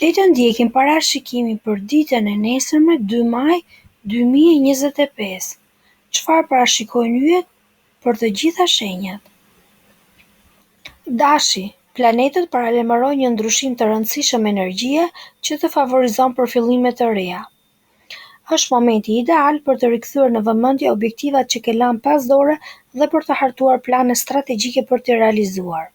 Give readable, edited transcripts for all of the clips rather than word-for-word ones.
Le të ndjekim parashikimin për ditën e nesërme 2 maj 2025. Çfarë parashikojnë yjet për të gjitha shenjat? Dashi, planetët paralajmërojnë një ndryshim të rëndësishëm energjie që të favorizon përfillime të reja. Është momenti ideal për të rikthyer në vëmendje objektivat që ke lënë pas dore dhe për të hartuar plane strategjike për të realizuar.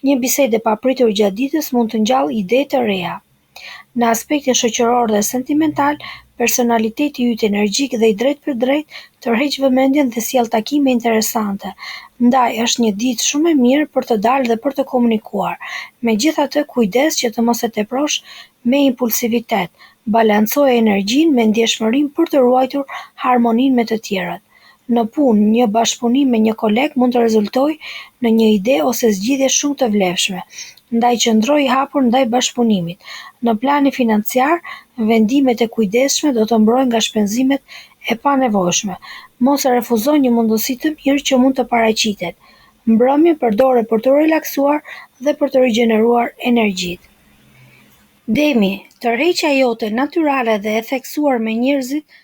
Një bisedë e papritur gjatë ditës mund të ngjallë ide të reja. Në aspektin shoqëror dhe sentimental, personaliteti yt energjik dhe i drejtë për drejtë tërheq vëmendjen dhe sjell takime interesante. Ndaj është një ditë shumë e mirë për të dalë dhe për të komunikuar. Megjithatë, kujdes që të mos e teprosh me impulsivitet. Balancoje energjinë me ndjeshmërinë për të ruajtur harmoninë me të tjerët. Në punë, një bashkëpunim me një koleg mund të rezultojë në një ide ose zgjidhje shumë të vlefshme. Ndaj qëndroj i hapur ndaj bashkëpunimit. Në planin financiar, vendimet e kujdesshme do të mbrojnë nga shpenzimet e panevojshme. Mos e refuzoj një mundësi të mirë që mund të paraqitet. Mbrëmjen përdore për të relaksuar dhe për të rigjeneruar energjitë. Demi, tërheqja jote natyrale dhe e theksuar me njerëzit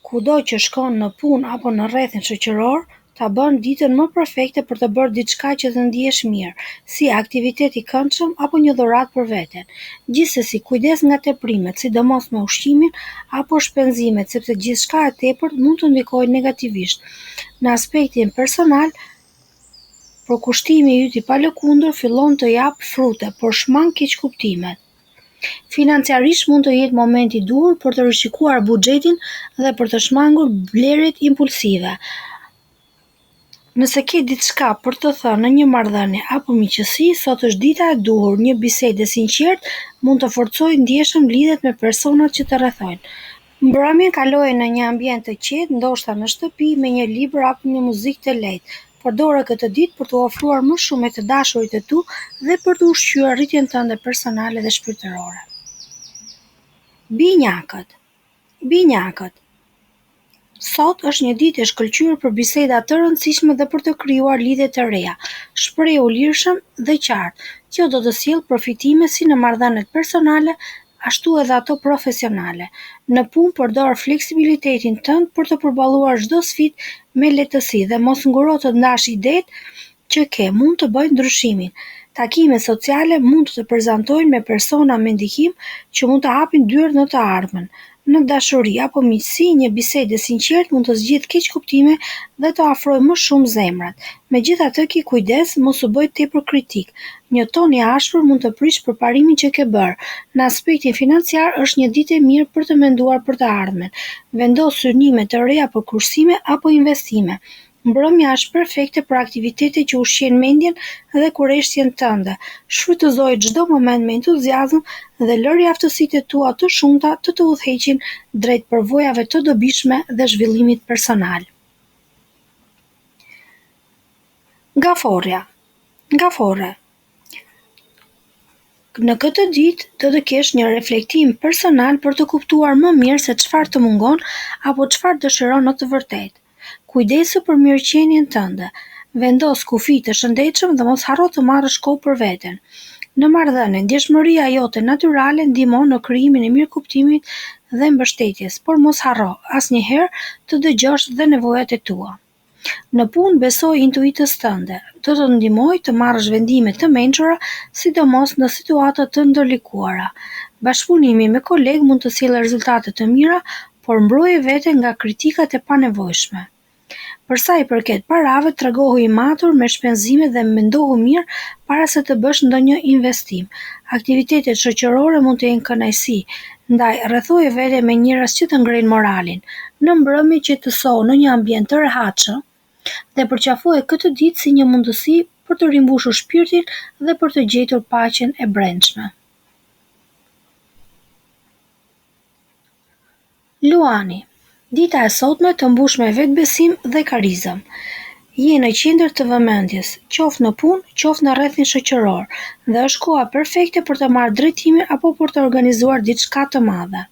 kudo që shkon në punë apo në rrethin shoqëror, ta bën ditën më perfekte për të bërë diçka që të ndihesh mirë, si aktivitet i këndshëm apo një dhuratë për veten. Gjithsesi, kujdes nga teprimet, sidomos me ushqimin apo shpenzimet, sepse gjithçka e tepërt mund të ndikojë negativisht. Në aspektin personal, përkushtimi yt i palëkundur fillon të jap frute, por shmang keqkuptimet. Financiarisht mund të jetë moment i duhur për të rishikuar buxhetin dhe për të shmangur blerjet impulsive. Nëse ke diçka për të thënë në një marrëdhënie apo miqësi, sot është dita e duhur. Një bisedë e sinqertë mund të forcojë ndjeshëm lidhjet me personat që të rrethojnë. Mbrëmjen kaloje në një ambient të qetë, ndoshta në shtëpi me një libër apo një muzikë të lehtë. Përdore këtë ditë për të ofruar më shumë të dashurit e tu dhe për të ushqyer rritjen tënde personale dhe shpirtërore. Binjakët. Sot është një ditë e shkëlqyer për biseda të rëndësishme dhe për të krijuar lidhje të reja. Shprehu lirshëm dhe qartë. Kjo do të sjellë përfitime si në marrëdhëniet personale, ashtu edhe ato profesionale. Në punë përdor fleksibilitetin tënd për të përballuar çdo sfidë me lehtësi dhe mos nguro të ndash idetë që ke, mund të bëjnë ndryshimin. Takimet sociale mund të prezantojnë me persona me ndihkim që mund të hapin dyert në të ardhmen. Në dashuri apo miqësi, një bisedë e sinqertë mund të zgjidhë keqkuptime dhe të afrojë më shumë zemrat. Megjithatë, ki kujdes mos u bëj tepër kritik. Një ton i ashpër mund të prish përparimin që ke bërë. Në aspektin financiar është një ditë e mirë për të menduar për të ardhmen. Vendos synime të reja për kursime apo investime. Mbrëmja është perfekte për aktivitete që ushqejnë mendjen dhe kurreshtjen tënde. Shfrytëzoj çdo moment me entuziazëm dhe lëri aftësitë tua të shumta të udhëheqin drejt përvojave të dobishme dhe zhvillimit personal. Gafore. Në këtë ditë do të kesh një reflektim personal për të kuptuar më mirë se çfarë të mungon apo çfarë dëshiron në të vërtetë. Kujdesu për mirëqenien tënde. Vendos kufi të shëndetshëm dhe mos harro të marrësh kohë për veten. Në marrëdhënie, ndjeshmëria jote natyrale ndihmon në krijimin e mirëkuptimit dhe mbështetjes, por mos harro asnjëherë të dëgjosh dhe nevojat e tua. Në punë besoj intuitës tënde. Do të ndihmojë të marrësh vendime të mençura, sidomos në situata të ndërlikuara. Bashkëpunimi me koleg mund të sjellë rezultate të mira, por mbroje veten nga kritikat e panevojshme. Për sa i përket parave, tregohu i matur me shpenzimet dhe mendohu mirë para se të bësh ndonjë investim. Aktivitetet shoqërore mund të jenë kënaqësi, ndaj rrethoje veten me njerëz që të ngrenë moralin. Në mbrëmje qetësohu në një ambient të rehatshëm dhe përqafoje këtë ditë si një mundësi për të rimbushur shpirtin dhe për të gjetur paqen e brendshme. Luani. Dita e sotme të mbush me vetbesim dhe karizëm. Je në qendër të vëmendjes, qoftë në punë, qoftë në rrethin shoqëror, dhe është koha perfekte për të marrë drejtimin apo për të organizuar diçka të madhe.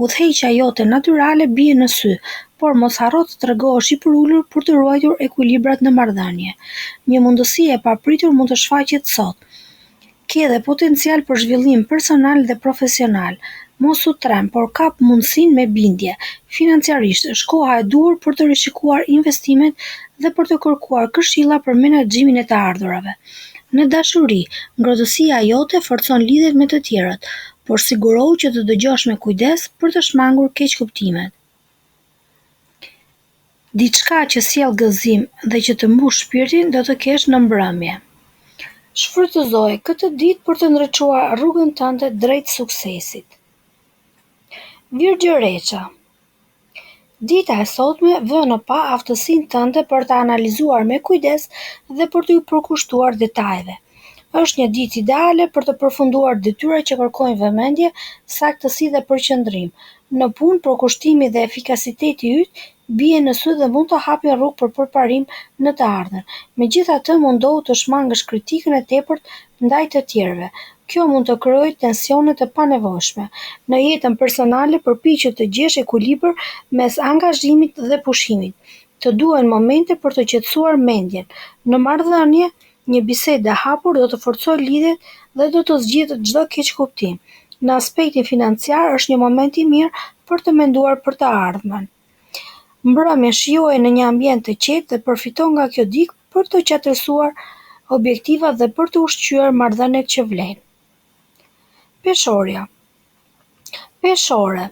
Udhëheqja jote natyrale bie në sy, por mos harro të tregohesh i përulur për të ruajtur ekuilibrat në marrëdhënie. Një mundësi e papritur mund të shfaqet sot. Ke edhe potencial për zhvillim personal dhe profesional. Mos u trem, por kap mundësinë me bindje. Financiarisht është koha e duhur për të rishikuar investimet dhe për të kërkuar këshilla për menaxhimin e të ardhurave. Në dashuri, ngrohtësia jote forcon lidhjet me të tjerët, por sigurohu që të dëgjosh me kujdes për të shmangur keqkuptimet. Diçka që sjell gëzim dhe që të mbush shpirtin do të kesh në mbrëmje. Shfrytëzoje këtë ditë për të ndriçuar rrugën tënde drejt suksesit. Virgjëreça. Dita e sotme vë në pa aftësinë tënde për të analizuar me kujdes dhe për të ju përkushtuar detajeve. Është një ditë ideale për të përfunduar detyrat që kërkojnë vëmendje, saktësi dhe përqendrim. Në punë, përkushtimi dhe efikasiteti yt bie në sy dhe mund të hapin rrugë për përparim në të ardhmen. Megjithatë, mundohu të shmangësh kritikën e tepërt ndaj të tjerëve. Kjo mund të krijojë tensione të panevojshme. Në jetën personale, përpiqu të gjesh ekuilibër mes angazhimit dhe pushimit. Të duhen momente për të qetësuar mendjen. Në marrëdhënie, një bisedë e hapur do të forcojë lidhjet dhe do të zgjidhë çdo keqkuptim. Në aspektin financiar është një moment i mirë për të menduar për të ardhmen. Mbrëmje shijoje në një ambient të qetë dhe përfito nga kjo dikë për të qartësuar objektivat dhe për të ushqyer marrëdhëniet që vlen. Peshorja. Peshore.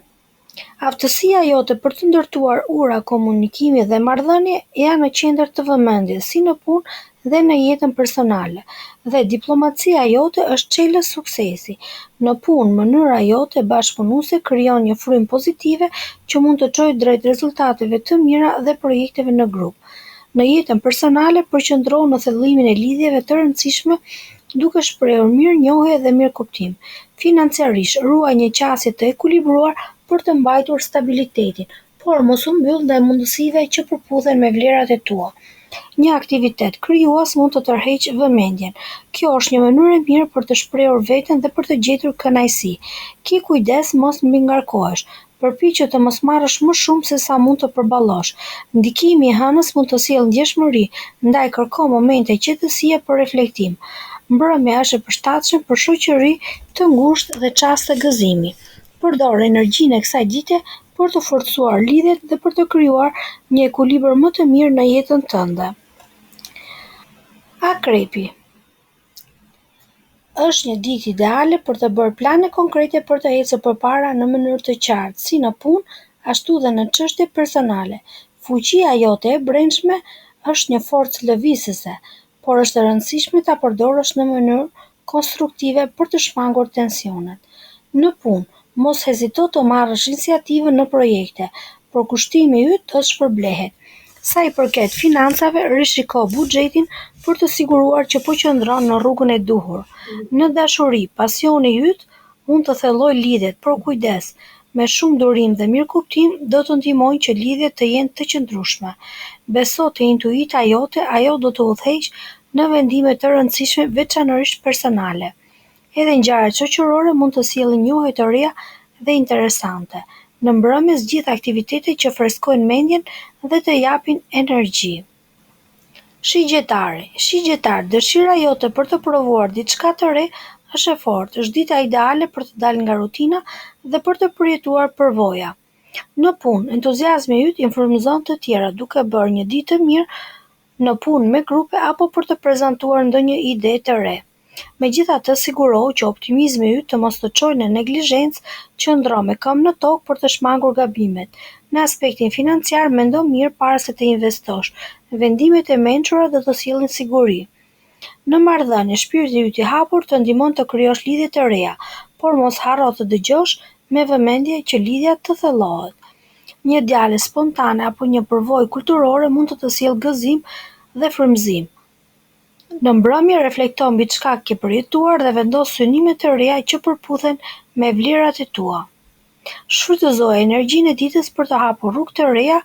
Aftësia jote për të ndërtuar ura komunikimi dhe marrëdhënie janë në qendër të vëmendjes, si në punë dhe në jetën personale, dhe diplomacia jote është çelës suksesi. Në punë, mënyra jote bashkëpunuese krijon një frymë pozitive që mund të çojë drejt rezultateve të mira dhe projekteve në grup. Në jetën personale, përqendrohu në thellimin e lidhjeve të rëndësishme duke shprehur mirënjohje dhe mirëkuptim. Financiarisht, ruaj një qasje të ekuilibruar për të mbajtur stabilitetin, por mos u mbyll ndaj mundësive që përputhen me vlerat e tua. Një aktivitet krijues mund të tërheqë vëmendjen. Kjo është një mënyrë e mirë për të shprehur veten dhe për të gjetur kënaqësi. Ki kujdes mos mbingarkohesh. Përpiqu të mos marrësh më shumë se sa mund të përballosh. Ndikimi i hënës mund të sjellë ndjeshmëri, ndaj kërko momente qetësie për reflektim. Mbrëmja është e përshtatshme për shoqëri të ngushtë dhe çaste gëzimi. Përdor energjinë e kësaj dite për të forcuar lidhjet dhe për të krijuar një ekuilibër më të mirë në jetën tënde. Akrepi. Është një ditë ideale për të bërë plane konkrete për të ecur përpara në mënyrë të qartë, si në punë, ashtu dhe në çështje personale. Fuqia jote e brendshme është një forcë lëvizëse, por është e rëndësishme ta përdorësh në mënyrë konstruktive për të shmangur tensionet. Në punë, mos hezito të marrësh iniciativën në projekte, por kushtimi yt është shpërblehet. Sa i përket financave, rishiko buxhetin për të siguruar që po qëndron në rrugën e duhur. Në dashuri, pasioni yt mund të thellojë lidhjet, por kujdes, me shumë durim dhe mirëkuptim do të ndihmojnë që lidhjet të jenë të qëndrueshme. Beso te intuita jote, ajo do të udhëheqë në vendime të rëndësishme, veçanërisht personale. Edhe ngjarjet shoqërore mund të sjellin njohje të reja dhe interesante. Në mbrëmje zgjidh aktivitete që freskojnë mendjen dhe të japin energji. Shigjetar, dëshira jote për të provuar diçka të re është e fortë. Është dita ideale për të dalë nga rutina dhe për të përjetuar përvoja. Në punë, entuziazmi yt influenzon të tjerët duke bërë një ditë të mirë në punë me grupe apo për të prezantuar ndonjë ide të re. Megjithatë, sigurohu që optimizmi yt të mos të çojë në neglizhencë, qëndro me këmbë në tokë për të shmangur gabimet. Në aspektin financiar, mendo mirë para se të investosh. Vendimet e mençura do të sjellin siguri. Në marrëdhënie, shpirti yt i hapur të ndihmon të krijosh lidhje të reja, por mos harro të dëgjosh me vëmendje që lidhja të thellohet. Një djalë spontane apo një përvojë kulturore mund të sjellë gëzim dhe frymëzim. Në mbrëmje reflekto mbi çka ke përjetuar dhe vendos synime të reja që përputhen me vlerat e tua. Shfrytëzoje energjinë e ditës për të hapur rrugë të reja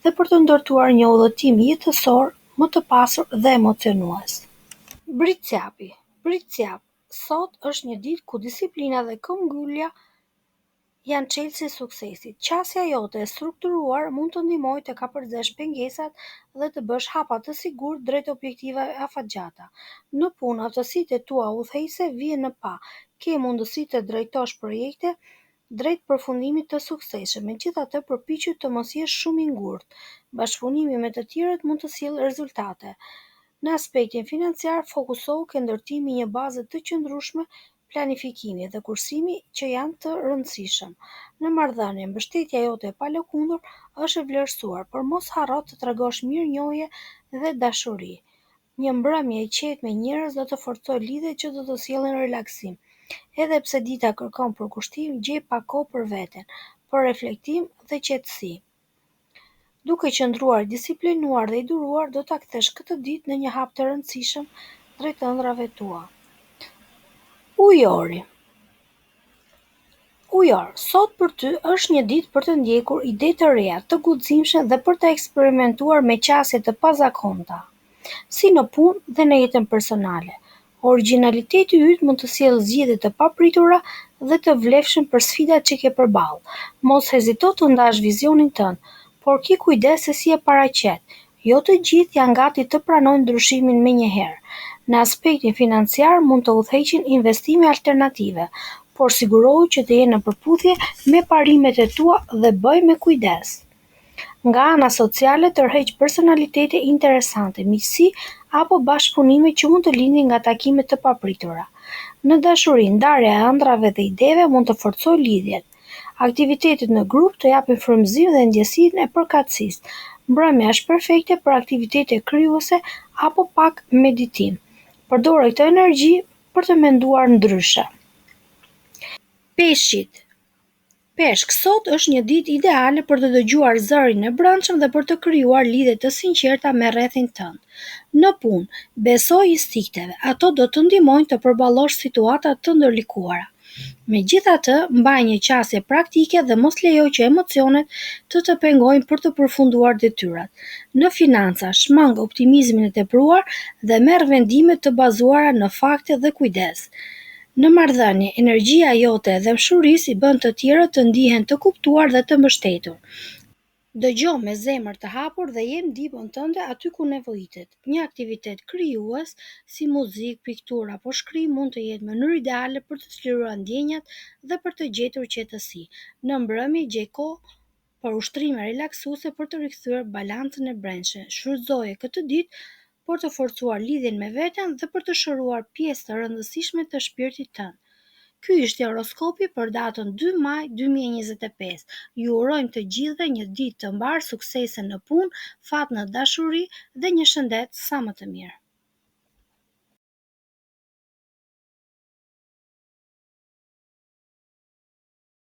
dhe për të ndërtuar një udhëtim jetësor më të pasur dhe emocionues. Britqapi. Sot është një ditë ku disiplina dhe këmbgulja janë çelësi i suksesit. Qasja jote e strukturuar mund të ndihmojë të kapërcesh pengesat dhe të bësh hapa të sigurt drejt objektivave afatgjata. Në punë, aftësitë tua udhëheqëse vijnë në pa. Ke mundësi të drejtosh projekte drejt përfundimit të suksesshëm. Megjithatë, përpiqu të mos jesh shumë i ngurtë. Bashkëpunimi me të tjerët mund të sjellë rezultate. Në aspektin financiar, fokusohu ke ndërtimi i një baze të qëndrueshme, planifikimi dhe kursimi që janë të rëndësishëm. Në marrëdhënie, mbështetja jote e palëkundur është e vlerësuar, por mos harro të tregosh mirënjohje dhe dashuri. Një mbrëmje e qetë me njerëz do të forcojë lidhje që do të sjellin relaksim. Edhe pse dita kërkon përkushtim, gjej pak kohë për veten, për reflektim dhe qetësi. Duke qëndruar disiplinuar dhe i duruar, do ta kthesh këtë ditë në një hap të rëndësishëm drejt ëndrave tua. Ujori. Ujor, sot për ty është një ditë për të ndjekur ide të reja, të guximshme dhe për të eksperimentuar me qasje të pazakonta, si në punë dhe në jetën personale. Origjinaliteti yt mund të sjellë zgjedhje të papritura dhe të vlefshëm për sfidat që ke përballë. Mos hezito të ndash vizionin tënd, por ki kujdes se si e paraqet. Jo të gjithë janë gati të pranojnë ndryshimin menjëherë. Në aspektin financiar mund të udhëheqin investime alternative, por sigurohu që të jenë në përputhje me parimet e tua dhe bëj me kujdes. Nga ana sociale tërheq personalitete interesante, miqësi apo bashkëpunime që mund të lindin nga takime të papritura. Në dashuri, ndarja e ëndrave dhe ideve mund të forcojë lidhjet. Aktivitetet në grup të japin frymëzim dhe ndjesinë e përkatësisë. Mbrëmja është perfekte për aktivitete krijuese apo pak meditim. Përdore këtë energji për të menduar ndryshe. Peshqit. Peshk, sot është një ditë ideale për të dëgjuar zërin e brendshëm dhe për të krijuar lidhje të sinqerta me rrethin tënd. Në punë, besoj instinkteve, ato do të ndihmojnë të përballosh situata të ndërlikuara. Megjithatë, mbaj një qasje praktike dhe mos lejo që emocionet të pengojnë për të përfunduar detyrat. Në financa, shmang optimizmin e tepruar dhe merr vendime të bazuara në fakte dhe kujdes. Në marrëdhënie, energjia jote dhe mshurisë i bën të tjerët të ndihen të kuptuar dhe të mbështetur. Dëgjo me zemër të hapur dhe jem ndihmën tënde aty ku nevojitet. Një aktivitet krijues, si muzikë, pikturë apo shkrim, mund të jetë mënyrë ideale për të çliruar ndjenjat dhe për të gjetur qetësi. Në mbrëmje, gjej kohë për ushtrime relaksuese për të rikthyer balancën e brendshme. Shfrytzoje këtë ditë për të forcuar lidhjen me veten dhe për të shëruar pjesë të rëndësishme të shpirtit tënd. Ky ishte horoskopi për datën 2 maj 2025. Ju urojmë të gjithëve një ditë të mbar suksese në punë, fat në dashuri dhe një shëndet sa më të mirë.